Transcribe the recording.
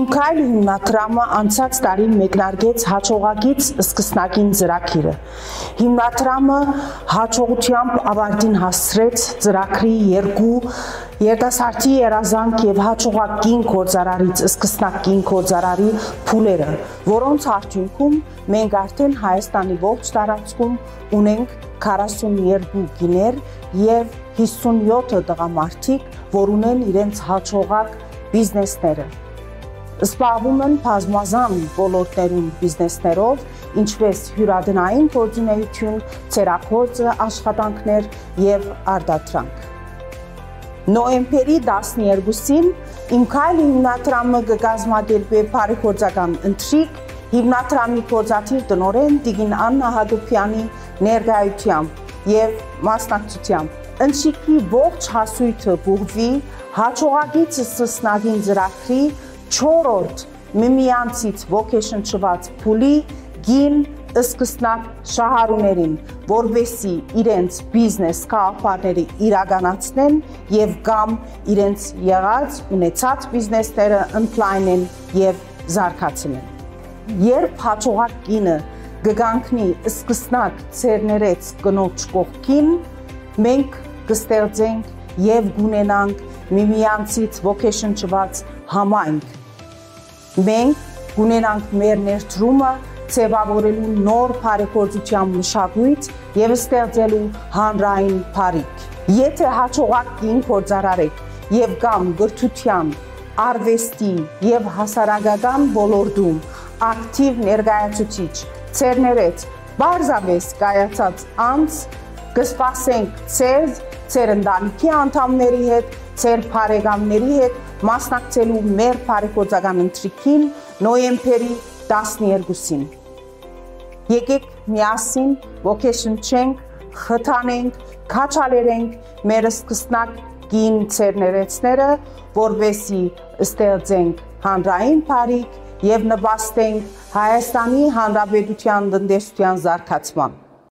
Իմ քայլը հիմնադրամը անցած տարին մեկնարկեց հաջողակից սկսնակին ծրագիրը։ Հիմնադրամը հաջողությամբ ավարտին հասցրեց ծրագրի երկու երիտասարդի երազանք եւ հաջողակ կին գործարարից սկսնակ կին գործարարի փուլերը, որոնց արդյունքում մենք արդեն Հայաստանի ողջ տարածքում ունենք 42 կիներ եւ 57 տղամարդիկ, որ ունեն իրենց հաջողակ բիզնեսները։ Զբաղվում են բազմազան ոլորտներում բիզնեսներով, ինչպես հյուրատնային գործունեություն, ցերագործ աշխատանքներ եւ արտադրանք։ Նոյեմբերի 12-ին Իմ քայլը հիմնադրամը կկազմակերպի բարեգործական ընթրիք հիմնադրամի գործադիր տնօրեն Տիկին Աննա Հակոբյանի ներկայությամբ եւ մասնակցությամբ։ Ընթրիքի ողջ հասույթը կուղղվի հաջողակից սկսնագին ծրագրի 4-րդ միմյանցից ոգեշնչված փուլի գին սկսնակ շահառուներին, որովհետեւ իրենց բիզնես կապարները իրականացնեն եւ կամ իրենց եղած ունեցած բիզնեսները ընդլայնեն եւ զարգացնեն։ Երբ հաջողակ կինը կգանքնի սկսնակ ցերներեց կնոջ կողքին, մենք կստեղծենք եւ կունենանք միմյանցից ոգեշնչված համայնք։ Մենք կունենանք մեր ներդրումը ձևավորելու նոր բարեգործության մշակույթ եւ ստեղծելու հանրային բարիք։ Եթե հաջողակ կին գործարար եք եւ կամ գրթության, արվեստի եւ հասարակական ոլորտում ակտիվ ներկայացուցիչ, ցերներեց, բարձավես կայացած անձ, կսպասենք ձեր ընտանիքի անդամների հետ, ձեր բարեկամների հետ մասնակցելու մեր բարեգործական ընթրիքին նոյեմբերի 12-ին։ Եկեք միասին ոգեշնչենք, խթանենք, քաջալերենք մեր սկսնակ կին ցերներեցները, որովհետեւ ստեղծենք հանրային բարիք եւ նպաստենք Հայաստանի Հանրապետության տնտեսության զարգացման։